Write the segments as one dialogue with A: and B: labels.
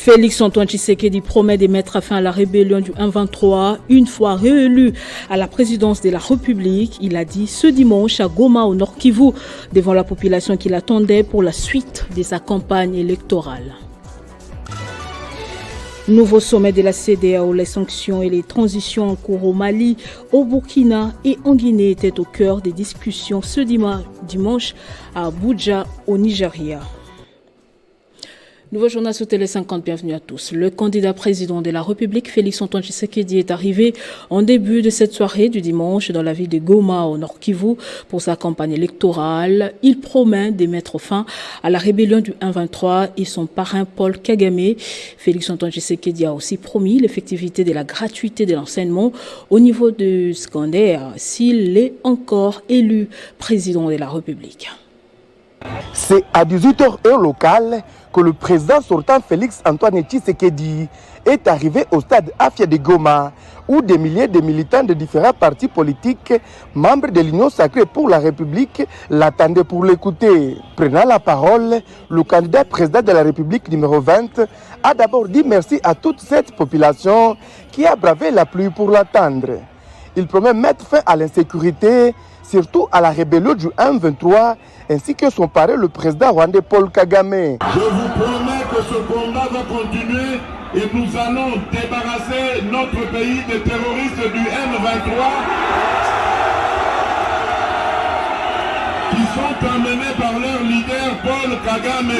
A: Félix Antoine Tshisekedi promet de mettre fin à la rébellion du 1-23 une fois réélu à la présidence de la République. Il a dit ce dimanche à Goma au Nord Kivu devant la population qui l'attendait pour la suite de sa campagne électorale. Nouveau sommet de la CEDEAO, les sanctions et les transitions en cours au Mali, au Burkina et en Guinée étaient au cœur des discussions ce dimanche à Abuja au Nigeria. Nouveau journal sur Télé 50, bienvenue à tous. Le candidat président de la République, Félix Antoine Tshisekedi, est arrivé en début de cette soirée du dimanche dans la ville de Goma, au Nord Kivu, pour sa campagne électorale. Il promet de mettre fin à la rébellion du 1-23 et son parrain Paul Kagame. Félix Antoine Tshisekedi a aussi promis l'effectivité de la gratuité de l'enseignement au niveau du secondaire s'il est encore élu président de la République.
B: C'est à 18h heure locale que le président sortant Félix Antoine Tshisekedi est arrivé au stade Afia de Goma, où des milliers de militants de différents partis politiques, membres de l'Union sacrée pour la République, l'attendaient pour l'écouter. Prenant la parole, le candidat président de la République numéro 20 a d'abord dit merci à toute cette population qui a bravé la pluie pour l'attendre. Il promet mettre fin à l'insécurité, surtout à la rébellion du 1-23, ainsi que son parrain, le président rwandais Paul Kagame.
C: Je vous promets que ce combat va continuer et nous allons débarrasser notre pays des terroristes du M23 qui sont emmenés par leur leader Paul Kagame.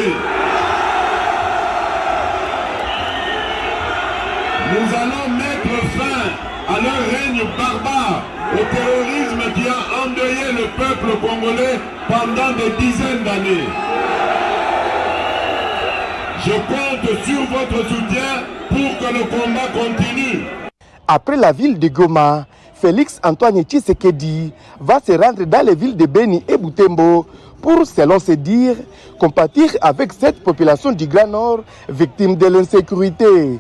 C: Nous allons mettre fin à leur règne barbare, au terrorisme qui a endeuillé le peuple congolais pendant des dizaines d'années. Je compte sur votre soutien pour que le combat continue.
B: Après la ville de Goma, Félix Antoine Tshisekedi va se rendre dans les villes de Beni et Butembo pour, selon ses dires, compatir avec cette population du Grand Nord victime de l'insécurité.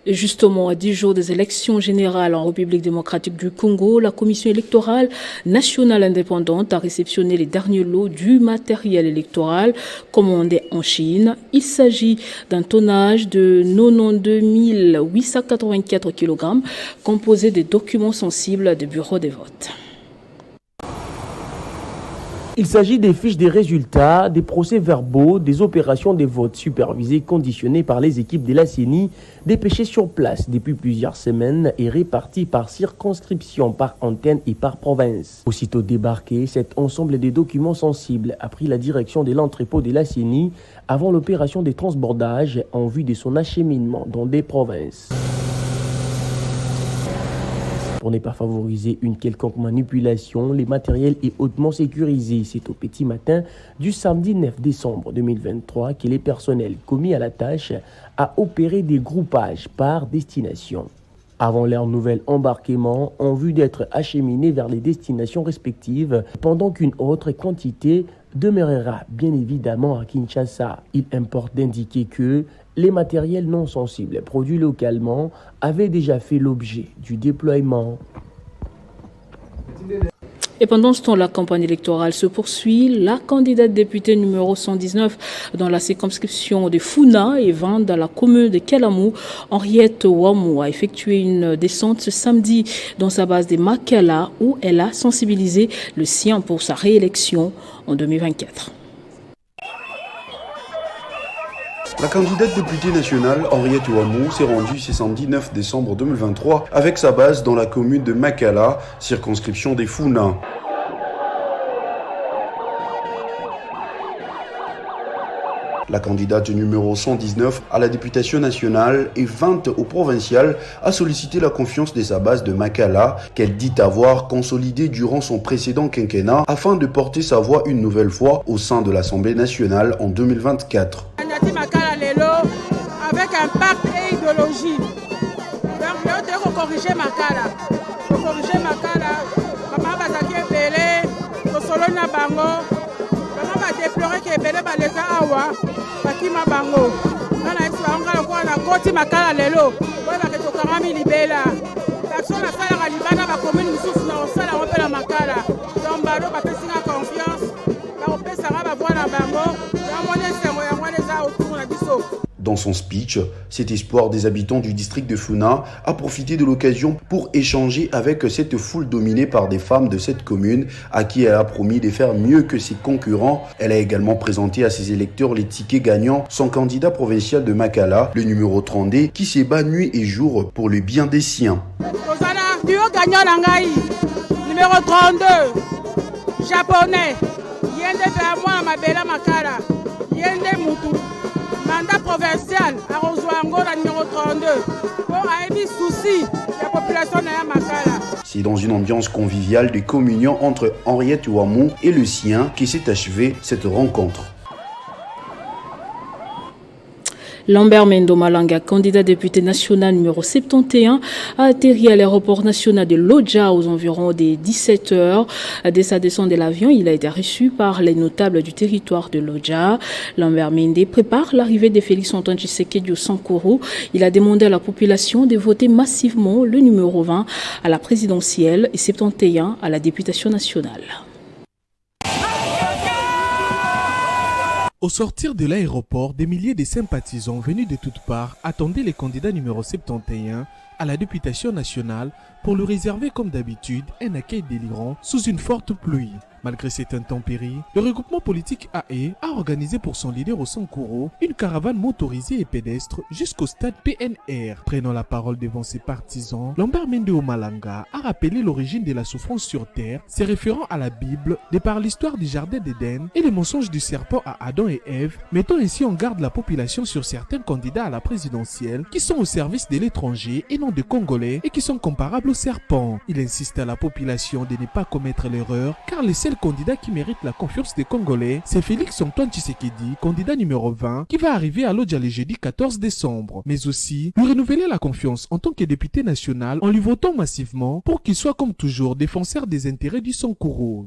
A: Et justement, à 10 jours des élections générales en République démocratique du Congo, la Commission électorale nationale indépendante a réceptionné les derniers lots du matériel électoral commandé en Chine. Il s'agit d'un tonnage de 92 884 kg composé de documents sensibles des bureaux des votes.
D: Il s'agit des fiches des résultats, des procès-verbaux, des opérations de vote supervisées conditionnées par les équipes de la CENI, dépêchées sur place depuis plusieurs semaines et réparties par circonscription, par antenne et par province. Aussitôt débarqué, cet ensemble de documents sensibles a pris la direction de l'entrepôt de la CENI avant l'opération de transbordage en vue de son acheminement dans des provinces. Pour ne pas favoriser une quelconque manipulation, le matériel est hautement sécurisé. C'est au petit matin du samedi 9 décembre 2023 que les personnels commis à la tâche a opéré des groupages par destination. Avant leur nouvel embarquement, en vue d'être acheminés vers les destinations respectives, pendant qu'une autre quantité demeurera bien évidemment à Kinshasa. Il importe d'indiquer que les matériels non sensibles produits localement avaient déjà fait l'objet du déploiement.
A: Et pendant ce temps, la campagne électorale se poursuit. La candidate députée numéro 119 dans la circonscription de Funa et 20 dans la commune de Kalamu, Henriette Ouamou, a effectué une descente ce samedi dans sa base de Makala où elle a sensibilisé le sien pour sa réélection en 2024.
E: La candidate députée nationale Henriette Ouamou s'est rendue ce samedi 9 décembre 2023 avec sa base dans la commune de Makala, circonscription des Funa. La candidate numéro 119 à la députation nationale et 20 au provincial a sollicité la confiance de sa base de Makala qu'elle dit avoir consolidée durant son précédent quinquennat afin de porter sa voix une nouvelle fois au sein de l'Assemblée nationale en 2024.
F: Avec un pacte et idéologie. Donc, je dois corriger Makala. Corriger Makala. Maman va s'acquier belé. Solona bango. Maman va déplorer que belé va les awa. Bakima bango. Nana esi bango kwa na koti Makala lelo. Kwa ba keto karami libela. L'action la fala ga libana ba commune mususu na osala on pela Makala. Donc balo ba pesinga confiance. La opesa ba bwana bango. Ya mone sengo ya mone za autour na biso.
E: Dans son speech, cet espoir des habitants du district de Funa a profité de l'occasion pour échanger avec cette foule dominée par des femmes de cette commune à qui elle a promis de faire mieux que ses concurrents. Elle a également présenté à ses électeurs les tickets gagnants son candidat provincial de Makala, le numéro 32, qui s'est bat nuit et jour pour le bien des siens.
F: Numéro 32, japonais, Yende Vermois Mabela Makala, Yende Moutou. Mandat provincial à Rosoango, la numéro 32, pour aider souci la population de Makala.
E: C'est dans une ambiance conviviale de communion entre Henriette Ouamou et le sien qui s'est achevée cette rencontre.
A: Lambert Mendo Malanga, candidat député national numéro 71, a atterri à l'aéroport national de Lodja aux environs des 17 heures. Dès sa descente de l'avion, il a été reçu par les notables du territoire de Lodja. Lambert Mende prépare l'arrivée de Félix Antoine Tshisekedi au Sankuru. Il a demandé à la population de voter massivement le numéro 20 à la présidentielle et 71 à la députation nationale.
G: Au sortir de l'aéroport, des milliers de sympathisants venus de toutes parts attendaient le candidat numéro 71 à la députation nationale pour lui réserver comme d'habitude un accueil délirant sous une forte pluie. Malgré cette intempérie, le regroupement politique AE a organisé pour son leader au Sankuru une caravane motorisée et pédestre jusqu'au stade PNR. Prenant la parole devant ses partisans, Lambert Mende Malanga a rappelé l'origine de la souffrance sur terre, se référant à la Bible, de par l'histoire du jardin d'Éden et les mensonges du serpent à Adam et Ève, mettant ainsi en garde la population sur certains candidats à la présidentielle qui sont au service de l'étranger et non des Congolais et qui sont comparables au serpent. Il insiste à la population de ne pas commettre l'erreur car les seul candidat qui mérite la confiance des Congolais, c'est Félix Antoine Tshisekedi, candidat numéro 20, qui va arriver à Lodja le jeudi 14 décembre. Mais aussi, lui renouveler la confiance en tant que député national en lui votant massivement pour qu'il soit comme toujours défenseur des intérêts du Sankuru.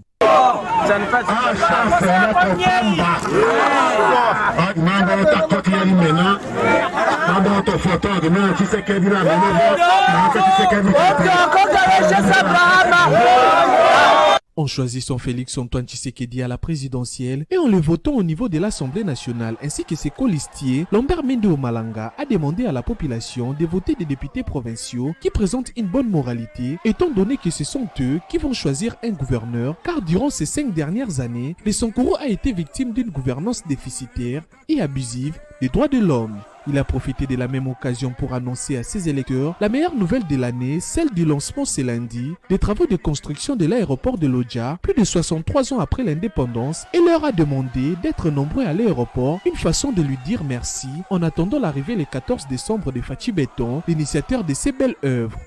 G: En choisissant Félix Antoine Tshisekedi à la présidentielle et en le votant au niveau de l'Assemblée nationale ainsi que ses colistiers, Lambert Mende Malanga a demandé à la population de voter des députés provinciaux qui présentent une bonne moralité, étant donné que ce sont eux qui vont choisir un gouverneur, car durant ces 5 dernières années, le Sankuru a été victime d'une gouvernance déficitaire et abusive des droits de l'homme. Il a profité de la même occasion pour annoncer à ses électeurs la meilleure nouvelle de l'année, celle du lancement ce lundi des travaux de construction de l'aéroport de Lodja, plus de 63 ans après l'indépendance, et leur a demandé d'être nombreux à l'aéroport, une façon de lui dire merci en attendant l'arrivée le 14 décembre de Fachi Béton, l'initiateur de ces belles œuvres.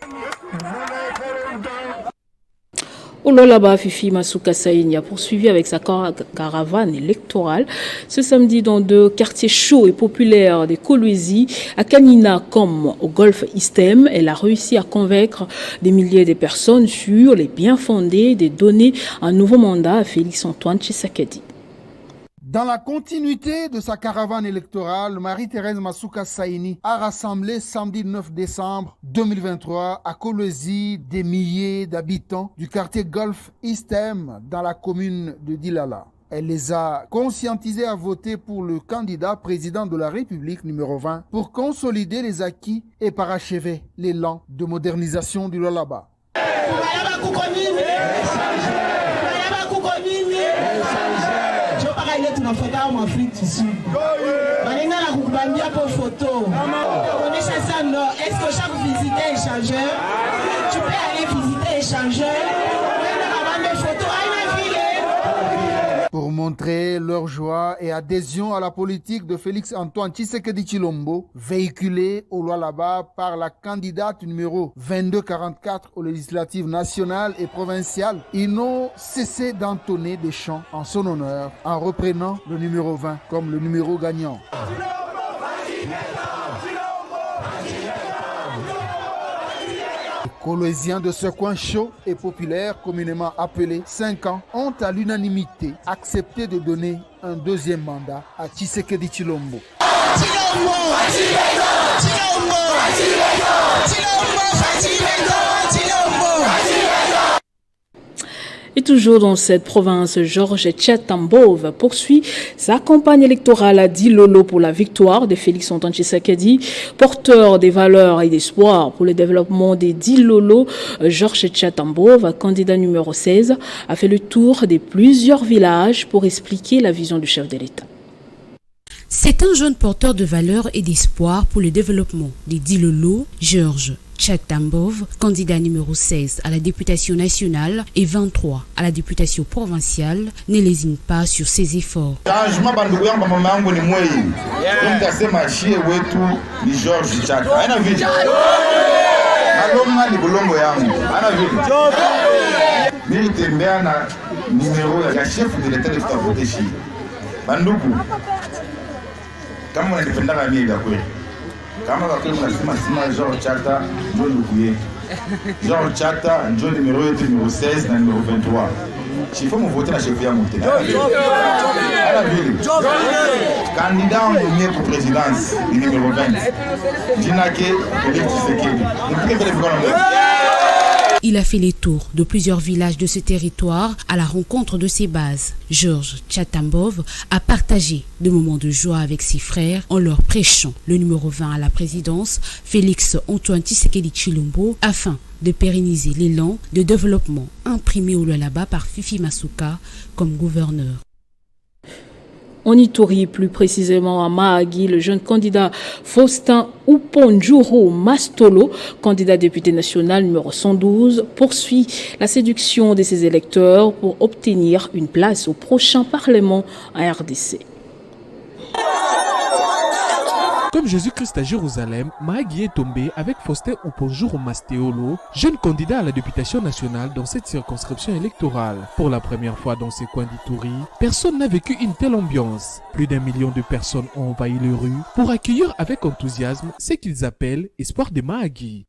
A: Ololaba Fifi Masuka Saini a poursuivi avec sa caravane électorale ce samedi dans 2 quartiers chauds et populaires de Kolwezi, à Kanina comme au Golfe Istem. Elle a réussi à convaincre des milliers de personnes sur les biens fondés de donner un nouveau mandat à Félix Antoine Tshisekedi.
H: Dans la continuité de sa caravane électorale, Marie-Thérèse Masuka Saini a rassemblé samedi 9 décembre 2023 à Kolwezi des milliers d'habitants du quartier Golfe Istem dans la commune de Dilala. Elle les a conscientisés à voter pour le candidat président de la République numéro 20 pour consolider les acquis et parachever l'élan de modernisation du Lualaba.
I: Est-ce que chaque visiteur est échangeur? Tu peux aller visiter échangeur.
H: Pour montrer leur joie et adhésion à la politique de Félix Antoine Tshisekedi Tshilombo, véhiculée au Lualaba par la candidate numéro 2244 aux législatives nationales et provinciales, ils n'ont cessé d'entonner des chants en son honneur en reprenant le numéro 20 comme le numéro gagnant. Les Kolweziens de ce coin chaud et populaire, communément appelé 5 ans, ont à l'unanimité accepté de donner un deuxième mandat à Tshisekedi Tshilombo.
A: Et toujours dans cette province, Georges Tchatambov poursuit sa campagne électorale à Dilolo pour la victoire de Félix Antoine Tshisekedi, porteur des valeurs et d'espoir pour le développement des Dilolo. Georges Tchatambov, candidat numéro 16, a fait le tour de plusieurs villages pour expliquer la vision du chef de l'État.
J: C'est un jeune porteur de valeurs et d'espoir pour le développement des Dilolo, Georges Tchatambov, candidat numéro 16 à la députation nationale et 23 à la députation provinciale, ne lésine pas sur ses efforts.
K: Kama kwa kweli mnasema Georges Chata ndio ndugu. Georges Chata ndio numéro 16 na numéro 23. Chifo mu voter na chef ya monter. Candidat au pour présidence numéro 20. Jinake Félix Tshisekedi.
J: Il a fait les tours de plusieurs villages de ce territoire à la rencontre de ses bases. Georges Tchatambov a partagé des moments de joie avec ses frères en leur prêchant le numéro 20 à la présidence, Félix Antoine Tshisekedi Tshilombo, afin de pérenniser l'élan de développement imprimé au Lualaba par Fifi Masuka comme gouverneur.
A: En Ituri, plus précisément à Mahagi, le jeune candidat Faustin Uponjuru Mastolo, candidat député national numéro 112, poursuit la séduction de ses électeurs pour obtenir une place au prochain Parlement en RDC.
G: Comme Jésus-Christ à Jérusalem, Mahagi est tombé avec Faustin Uponjuru Mastolo, jeune candidat à la députation nationale dans cette circonscription électorale. Pour la première fois dans ces coins d'Ituri, personne n'a vécu une telle ambiance. Plus d'1 million de personnes ont envahi les rues pour accueillir avec enthousiasme ce qu'ils appellent Espoir de Mahagi.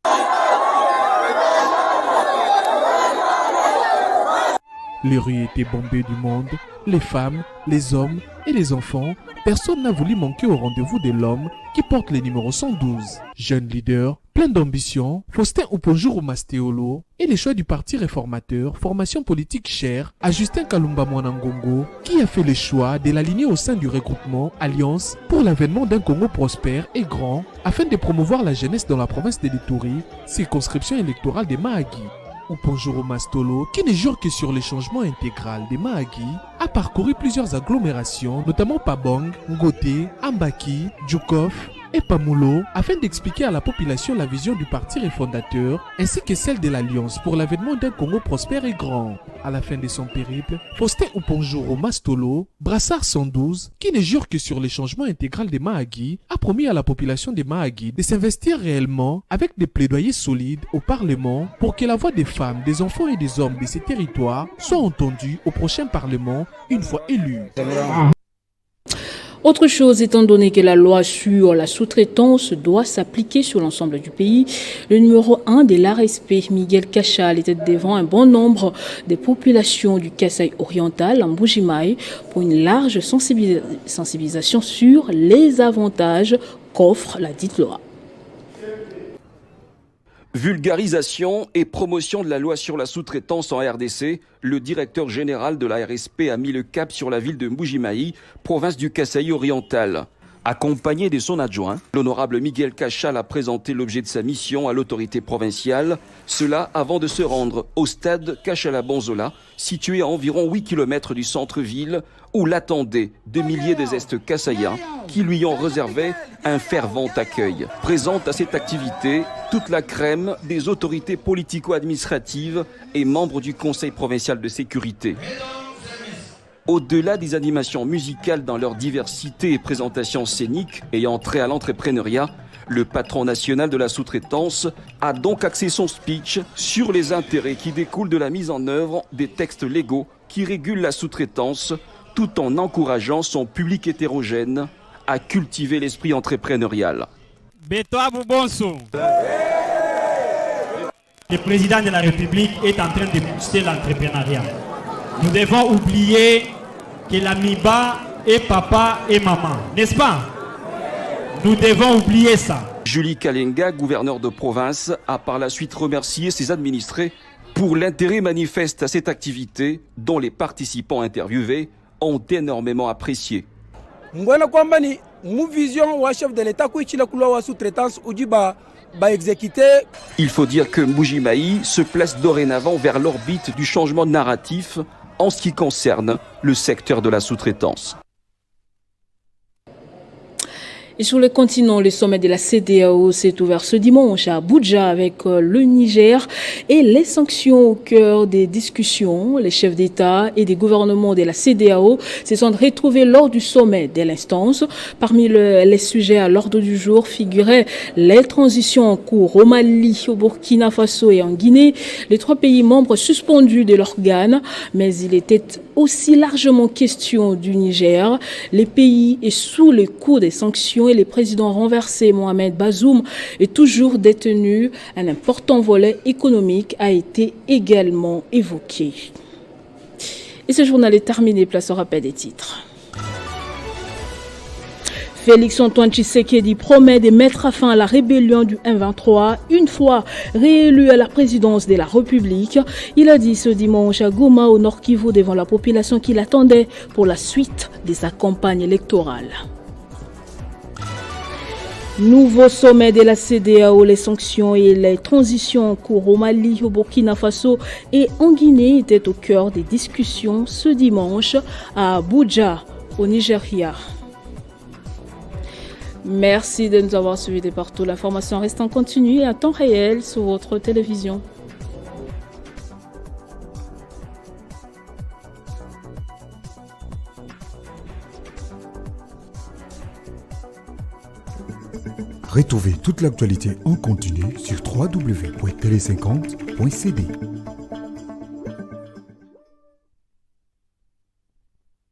G: Les rues étaient bombées du monde, les femmes, les hommes et les enfants. Personne n'a voulu manquer au rendez-vous de l'homme qui porte le numéro 112. Jeune leader, plein d'ambition, Faustin Uponjuru Mastolo et les choix du parti réformateur, formation politique chère à Justin Kalumba Mwanangongo, qui a fait le choix de l'aligner au sein du regroupement Alliance pour l'avènement d'un Congo prospère et grand afin de promouvoir la jeunesse dans la province de l'Ituri, circonscription électorale de Mahagi. Uponjuru Mastolo, qui ne jure que sur le changement intégral des Mahagi, a parcouru plusieurs agglomérations, notamment Pabong, Ngote, Ambaki, Djoukov et Pamulo, afin d'expliquer à la population la vision du parti refondateur ainsi que celle de l'Alliance pour l'avènement d'un Congo prospère et grand. À la fin de son périple, Faustin Uponjuru Mastolo, brassard 112, qui ne jure que sur le changement intégral des Mahagi, a promis à la population des Mahagi de s'investir réellement avec des plaidoyers solides au Parlement pour que la voix des femmes, des enfants et des hommes de ces territoires soit entendue au prochain Parlement une fois élus.
A: Autre chose, étant donné que la loi sur la sous-traitance doit s'appliquer sur l'ensemble du pays, le numéro 1 de l'ARSP, Miguel Cachal, était devant un bon nombre des populations du Kasaï oriental en Mbuji-Mayi pour une large sensibilisation sur les avantages qu'offre la dite loi.
L: Vulgarisation et promotion de la loi sur la sous-traitance en RDC, le directeur général de la RSP a mis le cap sur la ville de Mbuji-Mayi, province du Kasaï oriental. Accompagné de son adjoint, l'honorable Miguel Cachal a présenté l'objet de sa mission à l'autorité provinciale, cela avant de se rendre au stade Kachala-Bonzola, situé à environ 8 km du centre-ville, où l'attendaient des milliers des Est kassaïens qui lui ont réservé un fervent accueil. Présente à cette activité toute la crème des autorités politico-administratives et membres du Conseil provincial de sécurité. Au-delà des animations musicales dans leur diversité et présentations scéniques ayant trait à l'entrepreneuriat, le patron national de la sous-traitance a donc axé son speech sur les intérêts qui découlent de la mise en œuvre des textes légaux qui régulent la sous-traitance, tout en encourageant son public hétérogène à cultiver l'esprit entrepreneurial.
M: Le président de la République est en train de booster l'entrepreneuriat. Nous devons oublier que l'amiba est papa et maman, n'est-ce pas? Nous devons oublier ça.
L: Julie Kalenga, gouverneur de province, a par la suite remercié ses administrés pour l'intérêt manifeste à cette activité dont les participants interviewés ont énormément apprécié. Il faut dire que Mbuji-Mayi se place dorénavant vers l'orbite du changement narratif en ce qui concerne le secteur de la sous-traitance.
A: Et sur le continent, le sommet de la CEDEAO s'est ouvert ce dimanche à Abuja avec le Niger et les sanctions au cœur des discussions. Les chefs d'État et des gouvernements de la CEDEAO se sont retrouvés lors du sommet de l'instance. Parmi les sujets à l'ordre du jour figuraient les transitions en cours au Mali, au Burkina Faso et en Guinée, les 3 pays membres suspendus de l'organe. Mais il était aussi largement question du Niger. Les pays est sous le coup des sanctions et le président renversé Mohamed Bazoum est toujours détenu. Un important volet économique a été également évoqué. Et ce journal est terminé. Place au rappel des titres. Félix Antoine Tshisekedi promet de mettre fin à la rébellion du M23 une fois réélu à la présidence de la République. Il a dit ce dimanche à Goma, au Nord Kivu, devant la population qui l'attendait pour la suite de sa campagne électorale. Nouveau sommet de la CEDEAO, les sanctions et les transitions en cours au Mali, au Burkina Faso et en Guinée étaient au cœur des discussions ce dimanche à Abuja, au Nigeria. Merci de nous avoir suivis de partout. L'information reste en continu et à temps réel sur votre télévision.
N: Retrouvez toute l'actualité en continu sur www.tele50.cd.